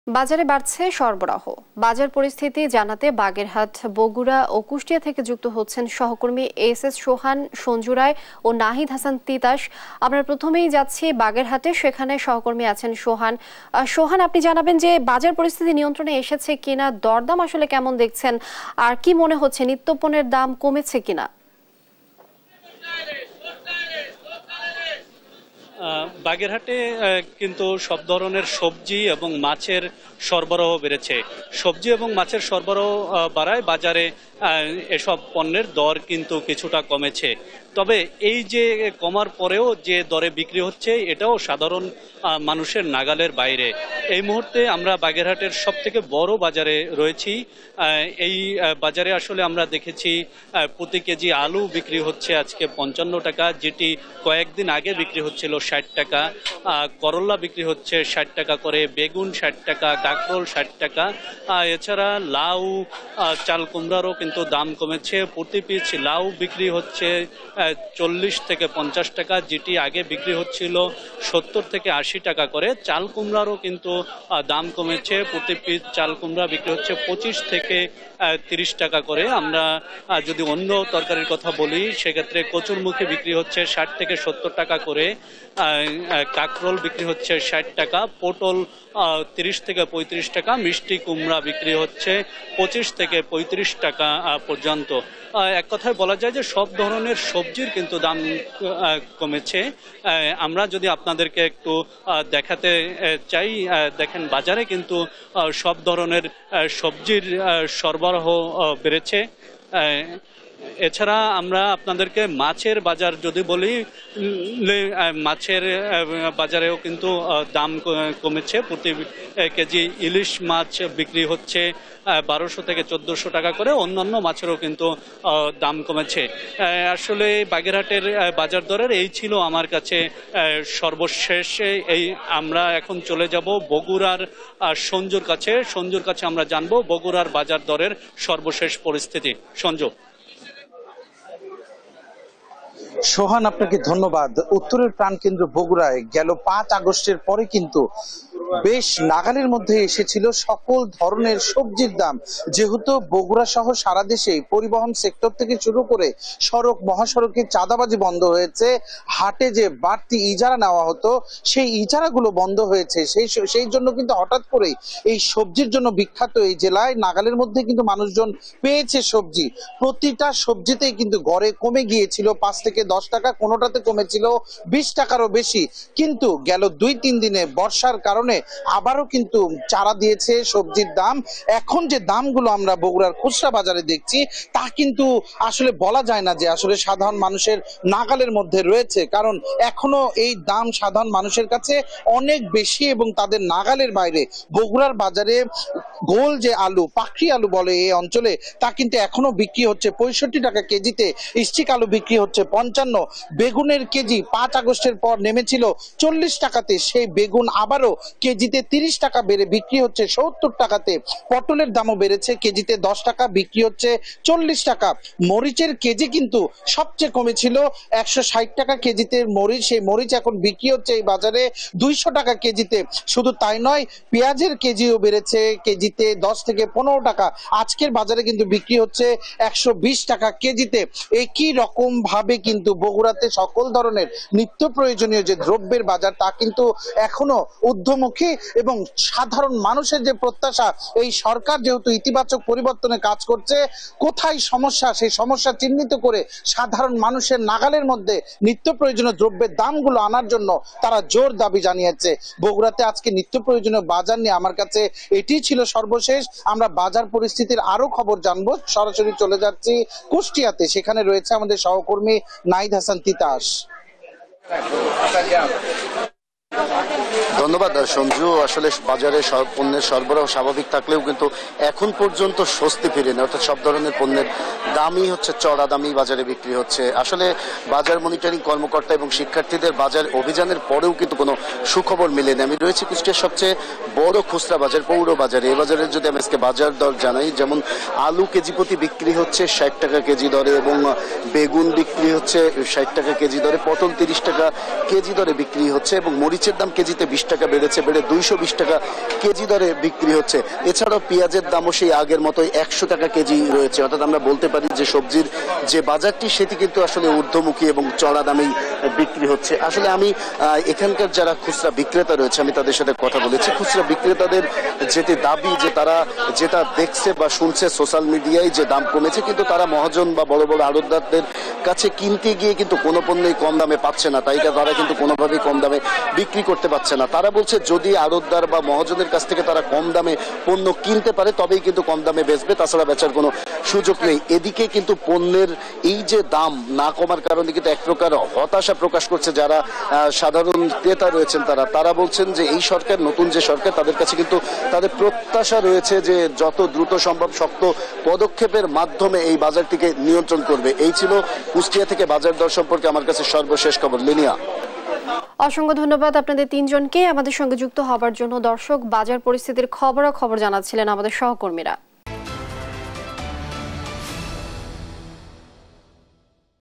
বাজারে বাড়ছে সরবরাহ। বাজার পরিস্থিতি জানাতে বাগেরহাট, বগুড়া ও কুষ্টিয়া থেকে যুক্ত হচ্ছেন সহকর্মী এস সোহান, সঞ্জু রায় ও নাহিদ হাসান তিতাস। আমরা প্রথমেই যাচ্ছি বাগেরহাটে, সেখানে সহকর্মী আছেন সোহান। সোহান, আপনি জানাবেন যে বাজার পরিস্থিতি নিয়ন্ত্রণে এসেছে কিনা, দরদাম আসলে কেমন দেখছেন, আর কি মনে হচ্ছে নিত্যপণ্যের দাম কমেছে কিনা? বাগেরহাটে কিন্তু সব ধরনের সবজি এবং মাছের সরবরাহ বেড়েছে। সবজি এবং মাছের সরবরাহ বাড়ায় বাজারে এসব পণ্যের দর কিন্তু কিছুটা কমেছে। তবে এই যে কমার পরেও যে দরে বিক্রি হচ্ছে এটাও সাধারণ মানুষের নাগালের বাইরে। এই মুহূর্তে আমরা বাগেরহাটের সব থেকে বড় বাজারে রয়েছি। এই বাজারে আসলে আমরা দেখেছি প্রতি কেজি আলু বিক্রি হচ্ছে আজকে 55 টাকা, যেটি কয়েকদিন আগে বিক্রি হচ্ছিল 60 টাকা। করলা বিক্রি হচ্ছে 60 টাকা করে, বেগুন 60 টাকা, কাঁকরোল 60 টাকা। এছাড়া লাউ, চাল কুমড়ারও কিন্তু দাম কমেছে। প্রতি পিস লাউ বিক্রি হচ্ছে 40 থেকে 50 টাকা, যেটি আগে বিক্রি হচ্ছিল 70 থেকে 80 টাকা করে। চাল কুমড়ারও কিন্তু দাম কমেছে। প্রতি পিস চাল কুমড়া বিক্রি হচ্ছে 25 থেকে 30 টাকা করে। আমরা যদি অন্য তরকারির কথা বলি সেক্ষেত্রে কচুরমুখী বিক্রি হচ্ছে 60 থেকে 70 টাকা করে, কাঁকরোল বিক্রি হচ্ছে 60 টাকা, পটল 30 থেকে 35 টাকা, মিষ্টি কুমড়া বিক্রি হচ্ছে 25 থেকে 35 টাকা পর্যন্ত। এক কথায় বলা যায় যে সব ধরনের সবজির কিন্তু দাম কমেছে। আমরা যদি আপনাদেরকে একটু দেখাতে চাই, দেখেন বাজারে কিন্তু সব ধরনের সবজির সরবরাহ বেড়েছে। এছাড়া আমরা আপনাদেরকে মাছের বাজার যদি বলি, মাছের বাজারেও কিন্তু দাম কমেছে। প্রতি কেজি ইলিশ মাছ বিক্রি হচ্ছে 1200 থেকে 1400 টাকা করে। অন্যান্য মাছেরও কিন্তু দাম কমেছে। আসলে বাগেরহাটের বাজার দরের এই ছিল আমার কাছে সর্বশেষ। এই আমরা এখন চলে যাব বগুড়ার সঞ্জুর কাছে। সঞ্জুর কাছে আমরা জানবো বগুড়ার বাজার দরের সর্বশেষ পরিস্থিতি। সঞ্জু। সোহান, আপনাকে ধন্যবাদ। উত্তরের প্রাণকেন্দ্র বগুড়ায় গেল 5 আগস্টের পরে কিন্তু বেশ নাগালের মধ্যে এসেছিল সকল ধরনের সবজির দাম। যেহেতু বগুড়া সহ সারা দেশে পরিবহন সেক্টর থেকে শুরু করে সড়ক মহাসড়কের চাঁদাবাজি বন্ধ হয়েছে, হাটে যে বাড়তি ইজারা নেওয়া হতো সেই ইজারাগুলো বন্ধ হয়েছে। সেই জন্য কিন্তু হঠাৎ করেই এই সবজির জন্য বিখ্যাত এই জেলায় নাগালের মধ্যে কিন্তু মানুষজন পেয়েছে সবজি। প্রতিটা সবজিতেই কিন্তু গড়ে কমে গিয়েছিল 5 থেকে 10 টাকা, কোনোটাতে কমেছিল 20 টাকারও বেশি। কিন্তু গেল 2-3 দিনে বর্ষার কারণে আবারও কিন্তু চারা দিয়েছে সবজির দাম। এখন যে দামগুলো আমরা বগুড়ার খুচরা বাজারে দেখছি তা কিন্তু আসলে বলা যায় না যে আসলে সাধারণ মানুষের নাগালের মধ্যে রয়েছে, কারণ এখনো এই দাম সাধারণ মানুষের কাছে অনেক বেশি এবং তাদের নাগালের বাইরে। বগুড়ার বাজারে গোল যে আলু, পাখরি আলু বলে এই অঞ্চলে, তা কিন্তু এখনো বিক্রি হচ্ছে 65 টাকা কেজিতে। স্টিক আলু বিক্রি হচ্ছে 55। বেগুনের কেজি 5 আগস্টের পর নেমেছিল 40 টাকাতে, সেই বেগুন আবারও কেজিতে 30 টাকা বেড়ে বিক্রি হচ্ছে 70 টাকাতে। পটলের দামও বেড়েছে, কেজিতে 10 টাকা, বিক্রি হচ্ছে 40 টাকা। মরিচের কেজি কিন্তু সবচেয়ে কমেছিল 160 টাকা কেজিতে মরিচ, সেই মরিচ এখন বিক্রি হচ্ছে এই বাজারে 200 টাকা কেজিতে। শুধু তাই নয়, পেঁয়াজের কেজিও বেড়েছে, কেজিতে 10 থেকে 15 টাকা। আজকের বাজারে কিন্তু বিক্রি হচ্ছে 120 টাকা কেজিতে। একই রকম ভাবে কিন্তু বগুড়াতে সকল ধরনের নিত্য প্রয়োজনীয় যে দ্রব্যের বাজার তা কিন্তু এখনো ঊর্ধ্বমুখী এবং সাধারণ মানুষের যে প্রত্যাশা, এই সরকার যেহেতু ইতিবাচক পরিবর্তনে কাজ করছে, কোথায় সমস্যা সেই সমস্যা চিহ্নিত করে সাধারণ মানুষের নাগালের মধ্যে নিত্য প্রয়োজনীয় দ্রব্যের দামগুলো আনার জন্য তারা জোর দাবি জানিয়েছে। বগুড়াতে আজকে নিত্য প্রয়োজনীয় বাজার নিয়ে আমার কাছে এটি ছিল সর্বশেষ। আমরা বাজার পরিস্থিতির আরো খবর জানবো। সরাসরি চলে যাচ্ছি কুষ্টিয়াতে, সেখানে রয়েছে আমাদের সহকর্মী নাহিদ হাসান তিতাস। ধন্যবাদ সঞ্জু। আসলে বাজারে পণ্যের সরবরাহ স্বাভাবিক থাকলেও কিন্তু এখন পর্যন্ত স্বস্তি ফিরেনি, অর্থাৎ সব ধরনের পণ্যের দামই হচ্ছে চড়া দামি বাজারে বিক্রি হচ্ছে। আসলে বাজার মনিটরিং কর্মকর্তা এবং শিক্ষার্থীদের বাজার অভিযানের পরেও কিন্তু কোনো সুখবর মেলেনি। আমি রয়েছি কুষ্টিয়ার সবচেয়ে বড় খুচরা বাজার পৌর বাজারে। এই বাজারের যদি আমি আজকে বাজার দর জানাই, যেমন আলু কেজি প্রতি বিক্রি হচ্ছে 60 টাকা কেজি দরে এবং বেগুন বিক্রি হচ্ছে 60 টাকা কেজি দরে, পটল 30 টাকা কেজি দরে বিক্রি হচ্ছে এবং মরিচের দাম কেজিতে 20 টাকা বেড়েছে, বেড়ে 220 টাকা কেজি দরে বিক্রি হচ্ছে। এছাড়াও পেঁয়াজের দামও সেই আগের মতোই 100 টাকা কেজি রয়েছে। অর্থাৎ আমরা বলতে পারি যে সবজির যে বাজারটি সেটি কিন্তু আসলে ঊর্ধ্বমুখী এবং চড়া দামেই বিক্রি হচ্ছে। আসলে আমি এখানকার যারা খুচরা বিক্রেতা রয়েছে আমি তাদের সাথে কথা বলেছি। খুচরা বিক্রেতাদের যেটি দাবি যে তারা যেটা দেখছে বা শুনছে সোশ্যাল মিডিয়ায় যে দাম কমেছে, কিন্তু তারা মহাজন বা বড় বড় আড়তদারদের কাছে কিনতে গিয়ে কিন্তু কোনো পণ্যই কম দামে পাচ্ছে না, তাই তারা কিন্তু কোনোভাবেই কম দামে বিক্রি করতে পারছে না। তারা বলছে যদি আড়তদার বা মহাজনের কাছ থেকে তারা কম দামে পণ্য কিনতে পারে তবেই কিন্তু কম দামে বেচবে, তাছাড়া বেচার কোনো সুযোগ নেই। এদিকে কিন্তু পণ্যের এই যে দাম না কমার কারণে কিন্তু এক প্রকার হতাশা প্রকাশ করছে যারা সাধারণ ক্রেতা রয়েছেন। তারা বলছেন যে এই সরকার, নতুন যে সরকার, তাদের কাছে কিন্তু তাদের প্রত্যাশা রয়েছে যে যত দ্রুত সম্ভব শক্ত পদক্ষেপের মাধ্যমে এই বাজারটিকে নিয়ন্ত্রণ করবে। এই ছিল কুষ্টিয়া থেকে বাজার দর সম্পর্কে আমার কাছে সর্বশেষ খবর। লিনিয়া, অসংখ্য ধন্যবাদ আপনাদের তিনজনকে আমাদের সঙ্গে যুক্ত হবার জন্য। দর্শক, বাজার পরিস্থিতির খবরাখবর জানাচ্ছিলেন আমাদের সহকর্মীরা।